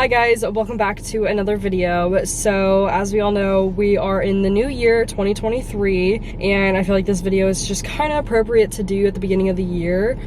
Hi guys, welcome back to another video. So as we all know, we are in the new year 2023 and I feel like this video is just kind of appropriate to do at the beginning of the year.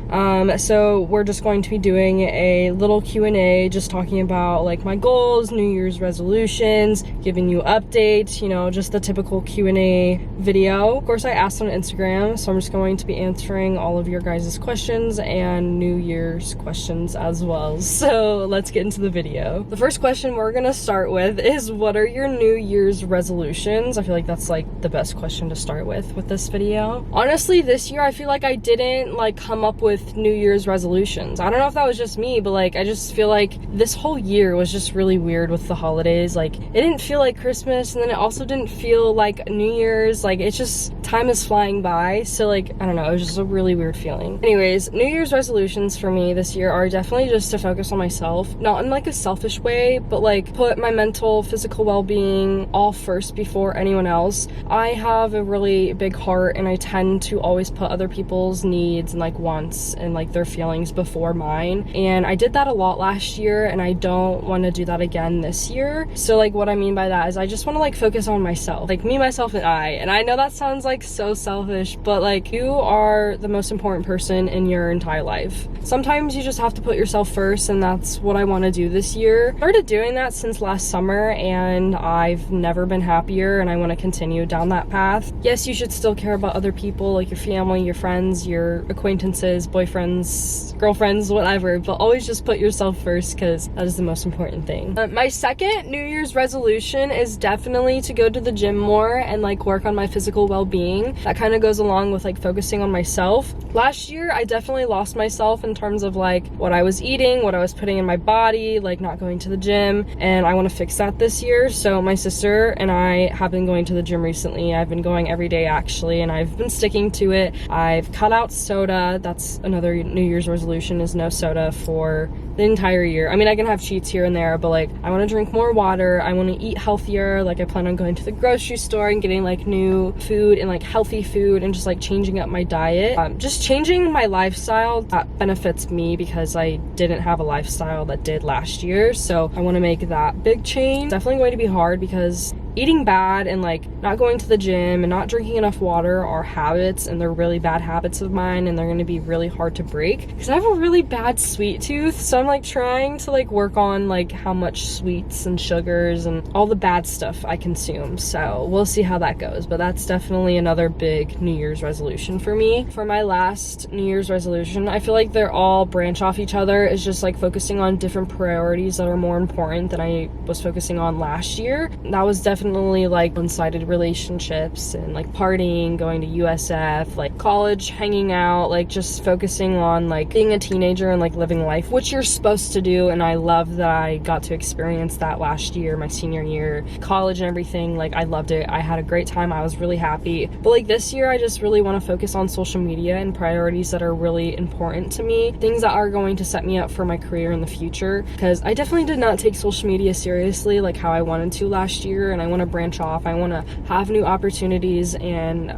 So we're just going to be doing a little Q&A, just talking about like my goals, New Year's resolutions, giving you updates, you know, just the typical Q&A video. Of course, I asked on Instagram, so I'm just going to be answering all of your guys' questions and New Year's questions as well. So let's get into the video. The first question we're gonna start with is, what are your New Year's resolutions? I feel like that's like the best question to start with this video. Honestly, this year I feel like I didn't like come up with New Year's resolutions. I don't know if that was just me, but like I just feel like this whole year was just really weird with the holidays. Like it didn't feel like Christmas, and then it also didn't feel like New Year's. Like it's just, time is flying by. So like, I don't know, it was just a really weird feeling. Anyways, New Year's resolutions for me this year are definitely just to focus on myself, not in like a selfish way, but like put my mental, physical well-being all first before anyone else. I have a really big heart and I tend to always put other people's needs and like wants and like their feelings before mine, and I did that a lot last year and I don't want to do that again this year. So like what I mean by that is I just want to like focus on myself, like me, myself, and I know that sounds like so selfish, but like you are the most important person in your entire life. Sometimes you just have to put yourself first, and that's what I want to do this year. Started doing that since last summer and I've never been happier, and I want to continue down that path. Yes, you should still care about other people, like your family, your friends, your acquaintances, boyfriends, girlfriends, whatever, but always just put yourself first, because that is the most important thing. My second New Year's resolution is definitely to go to the gym more and like work on my physical well-being. That kind of goes along with like focusing on myself. Last year I definitely lost myself in terms of like what I was eating, what I was putting in my body, like not going to the gym, and I want to fix that this year. So my sister and I have been going to the gym recently. I've been going every day actually, and I've been sticking to it. I've cut out soda. That's another New Year's resolution, is no soda for the entire year. I mean, I can have cheats here and there, but like I want to drink more water. I want to eat healthier. Like I plan on going to the grocery store and getting like new food and like healthy food, and just like changing up my diet. Just changing my lifestyle that benefits me, because I didn't have a lifestyle that did last year. So I want to make that big change. Definitely going to be hard, because eating bad and like not going to the gym and not drinking enough water are habits, and they're really bad habits of mine, and they're going to be really hard to break because I have a really bad sweet tooth. So I'm like trying to like work on like how much sweets and sugars and all the bad stuff I consume. So we'll see how that goes, but that's definitely another big New Year's resolution for me. For my last New Year's resolution, I feel like they're all branch off each other. It's just like focusing on different priorities that are more important than I was focusing on last year. That was definitely like one-sided relationships and like partying, going to USF, like college, hanging out, like just focusing on like being a teenager and like living life, which you're supposed to do. And I love that I got to experience that last year, my senior year, college and everything. Like I loved it. I had a great time. I was really happy. But like this year, I just really want to focus on social media and priorities that are really important to me, things that are going to set me up for my career in the future, because I definitely did not take social media seriously like how I wanted to last year, and I want to branch off. I want to have new opportunities and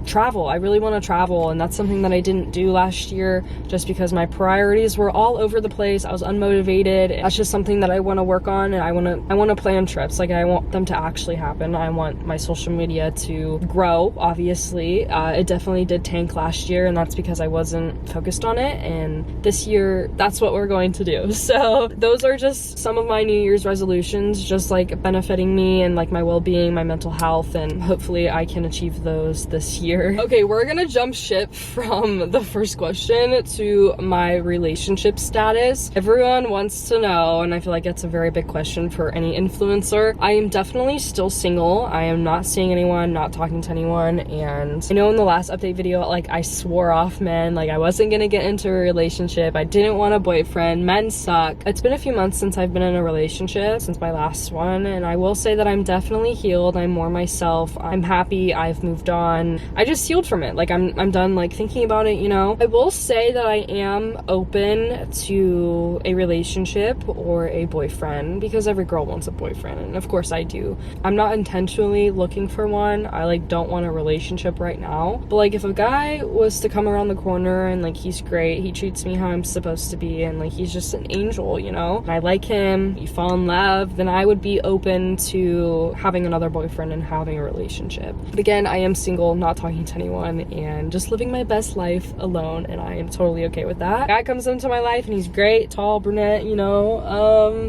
travel. I really want to travel, and that's something that I didn't do last year just because my priorities were all over the place. I was unmotivated. That's just something that I want to work on, and I want to plan trips. Like I want them to actually happen. I want my social media to grow. Obviously, it definitely did tank last year, and that's because I wasn't focused on it, and this year that's what we're going to do. So those are just some of my New Year's resolutions, just like benefiting me and like my well-being, my mental health, and hopefully I can achieve those this year. Okay, we're gonna jump ship from the first question to my relationship status. Everyone wants to know, and I feel like it's a very big question for any influencer. I am definitely still single. I am not seeing anyone, not talking to anyone, and I know in the last update video, like I swore off men, like I wasn't gonna get into a relationship. I didn't want a boyfriend. Men suck. It's been a few months since I've been in a relationship, since my last one, and I will say that I'm definitely definitely healed. I'm more myself. I'm happy. I've moved on. I just healed from it. Like I'm done like thinking about it, you know. I will say that I am open to a relationship or a boyfriend, because every girl wants a boyfriend, and of course I do. I'm not intentionally looking for one. I like don't want a relationship right now, but like if a guy was to come around the corner and like he's great, he treats me how I'm supposed to be, and like he's just an angel, you know, and I like him, you fall in love, then I would be open to having another boyfriend and having a relationship. But again, I am single, not talking to anyone, and just living my best life alone, and I am totally okay with that. Guy comes into my life and he's great, tall, brunette, you know,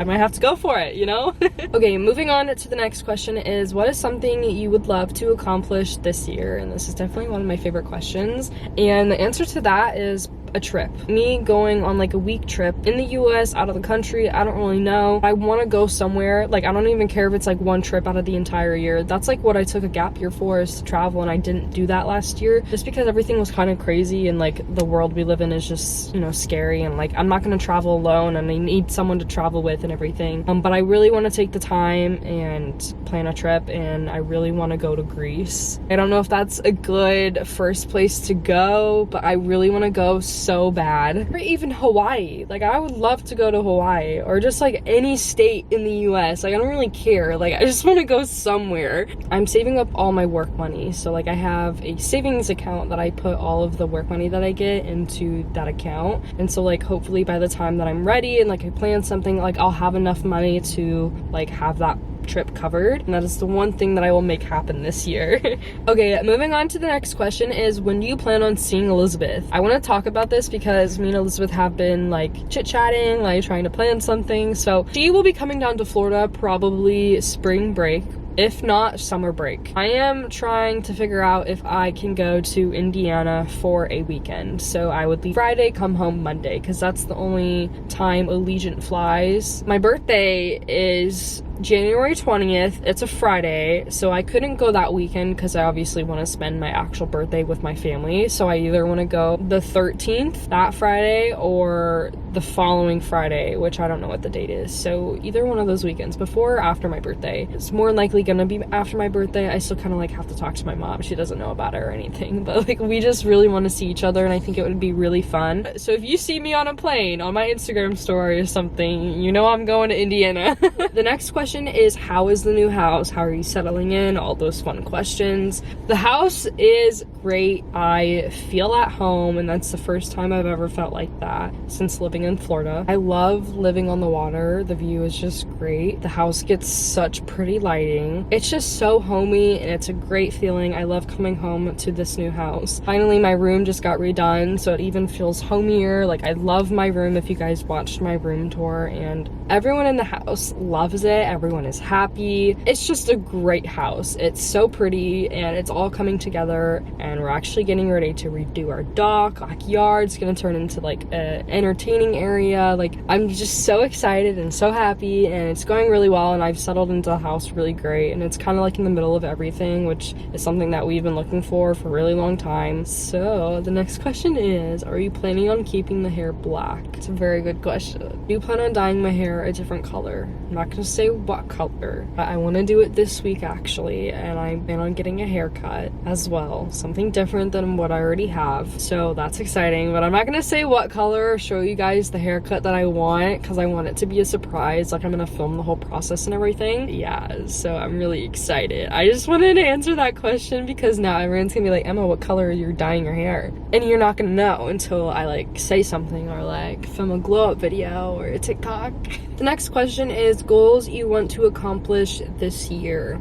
I might have to go for it, you know. Okay, moving on to the next question is, what is something you would love to accomplish this year? And this is definitely one of my favorite questions, and the answer to that is a trip. Me going on like a week trip in the US, out of the country, I don't really know. I want to go somewhere. Like I don't even care if it's like one trip out of the entire year. That's like what I took a gap year for, is to travel, and I didn't do that last year just because everything was kind of crazy, and like the world we live in is just, you know, scary, and like I'm not going to travel alone, and I need someone to travel with and everything. But I really want to take the time and plan a trip, and I really want to go to Greece. I don't know if that's a good first place to go, but I really want to go so bad. Or even Hawaii. Like I would love to go to Hawaii, or just like any state in the US. Like I don't really care. Like I just want to go somewhere. I'm saving up all my work money, so like I have a savings account that I put all of the work money that I get into that account, and so like hopefully by the time that I'm ready and like I plan something, like I'll have enough money to like have that trip covered, and that is the one thing that I will make happen this year. Okay, moving on to the next question is, when do you plan on seeing Elizabeth? I want to talk about this because me and Elizabeth have been like chit-chatting, like trying to plan something. So she will be coming down to Florida probably spring break, if not summer break. I am trying to figure out if I can go to Indiana for a weekend. So I would leave Friday, come home Monday, because that's the only time Allegiant flies. My birthday is January 20th. It's a Friday, so I couldn't go that weekend because I obviously want to spend my actual birthday with my family. So I either want to go the 13th, that Friday, or the following Friday, which I don't know what the date is. So either one of those weekends, before or after my birthday. It's more likely gonna be after my birthday. I still kind of like have to talk to my mom. She doesn't know about it or anything, but like we just really want to see each other, and I think it would be really fun. So if you see me on a plane on my Instagram story or something, you know I'm going to Indiana. The next question is, how is the new house? How are you settling in? All those fun questions. The house is great. I feel at home, and that's the first time I've ever felt like that since living in Florida. I love living on the water. The view is just great. The house gets such pretty lighting. It's just so homey, and it's a great feeling. I love coming home to this new house. Finally, my room just got redone, so it even feels homier. Like I love my room. If you guys watched my room tour, and everyone in the house loves it. Everyone is happy. It's just a great house. It's so pretty, and it's all coming together, and we're actually getting ready to redo our backyard. It's gonna turn into like an entertaining area. Like I'm just so excited and so happy, and it's going really well, and I've settled into the house really great, and it's kind of like in the middle of everything, which is something that we've been looking for a really long time. So the next question is, are you planning on keeping the hair black? It's a very good question. Do you plan on dyeing my hair a different color? I'm not gonna say what color, but I want to do it this week actually, and I plan on getting a haircut as well, something different than what I already have, so that's exciting. But I'm not gonna say what color or show you guys the haircut that I want, because I want it to be a surprise. Like I'm gonna film the whole process and everything. Yeah, so I'm really excited. I just wanted to answer that question because now everyone's gonna be like, Emma, what color are you dyeing your hair? And you're not gonna know until I like say something, or like film a glow up video or a TikTok. The next question is, goals you want to accomplish this year.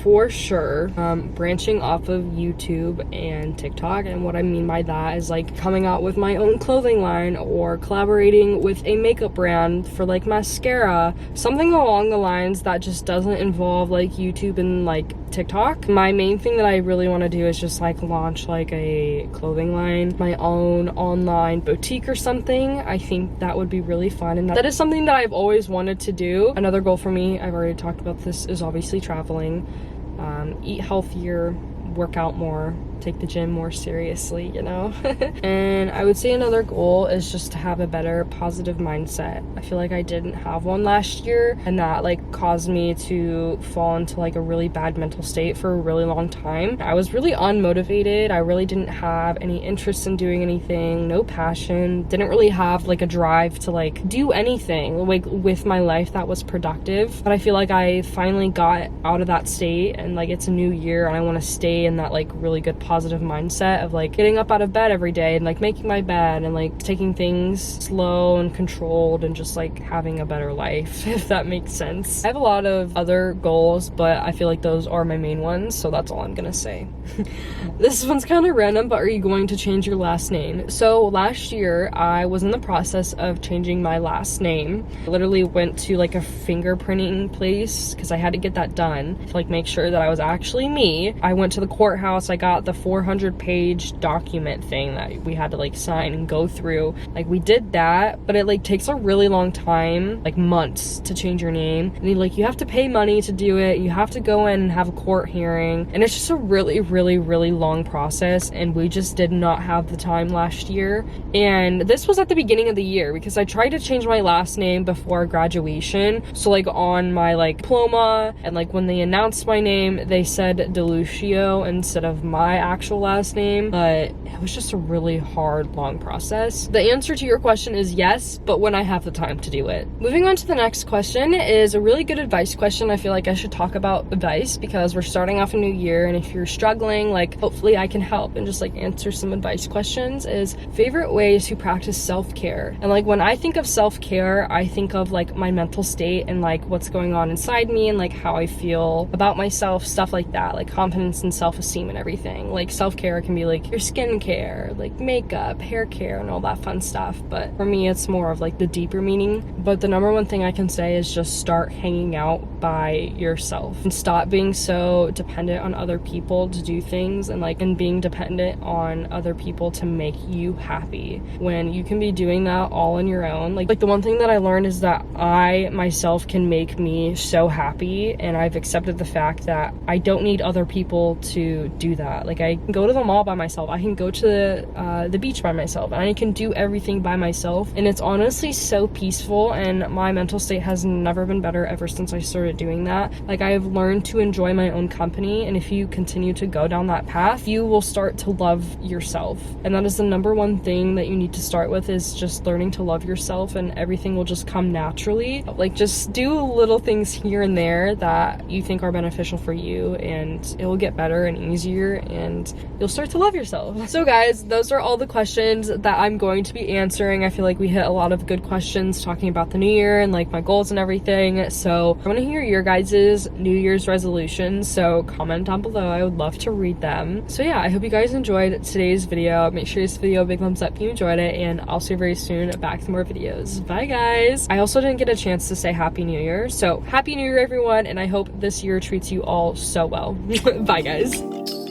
For sure, branching off of YouTube and TikTok, and what I mean by that is like coming out with my own clothing line, or collaborating with a makeup brand for like mascara, something along the lines that just doesn't involve like YouTube and like TikTok. My main thing that I really want to do is just like launch like a clothing line, my own online boutique or something. I think that would be really fun, and that is something that I've always wanted to do. Another goal for me, I've already talked about this, is obviously traveling. Eat healthier, work out more, take the gym more seriously, you know? And I would say another goal is just to have a better positive mindset. I feel like I didn't have one last year, and that like caused me to fall into like a really bad mental state for a really long time. I was really unmotivated. I really didn't have any interest in doing anything, no passion, didn't really have like a drive to like do anything like with my life that was productive. But I feel like I finally got out of that state, and like it's a new year and I want to stay in that like really good positive mindset of like getting up out of bed every day and like making my bed and like taking things slow and controlled and just like having a better life, if that makes sense. I have a lot of other goals, but I feel like those are my main ones, so that's all I'm gonna say. This one's kind of random, but are you going to change your last name? So last year I was in the process of changing my last name. I literally went to like a fingerprinting place because I had to get that done to like make sure that I was actually me. I went to the courthouse, I got the 400-page document thing that we had to like sign and go through. Like we did that, but it like takes a really long time, like months, to change your name. And you have to pay money to do it. You have to go in and have a court hearing, and it's just a really long process, and we just did not have the time last year. And this was at the beginning of the year because I tried to change my last name before graduation. So like on my like diploma, and like when they announced my name, they said DeLucio instead of my actual last name, but it was just a really hard, long process. The answer to your question is yes, but when I have the time to do it. Moving on to the next question is a really good advice question. I feel like I should talk about advice because we're starting off a new year, and if you're struggling, like hopefully I can help and just like answer some advice questions. Is favorite ways to practice self-care. And like when I think of self-care, I think of like my mental state and like what's going on inside me and like how I feel about myself, stuff like that, like confidence and self-esteem and everything. Like self-care can be like your skincare, like makeup, hair care, and all that fun stuff, but for me it's more of like the deeper meaning. But the number one thing I can say is just start hanging out by yourself and stop being so dependent on other people to do things, and being dependent on other people to make you happy when you can be doing that all on your own. Like the one thing that I learned is that I myself can make me so happy, and I've accepted the fact that I don't need other people to do that. Like I can go to the mall by myself, I can go to the beach by myself, and I can do everything by myself, and it's honestly so peaceful, and my mental state has never been better ever since I started doing that. Like I have learned to enjoy my own company, and if you continue to go down that path, you will start to love yourself. And that is the number one thing that you need to start with, is just learning to love yourself, and everything will just come naturally. Like just do little things here and there that you think are beneficial for you, and it will get better and easier, and you'll start to love yourself. So guys, those are all the questions that I'm going to be answering. I feel like we hit a lot of good questions talking about the new year and like my goals and everything. So I want to hear your guys' New Year's resolutions, so comment down below. I would love to read them. So yeah, I hope you guys enjoyed today's video. Make sure you give this video a big thumbs up if you enjoyed it, and I'll see you very soon back to more videos. Bye guys. I also didn't get a chance to say Happy New Year, so Happy New Year everyone, and I hope this year treats you all so well. Bye guys.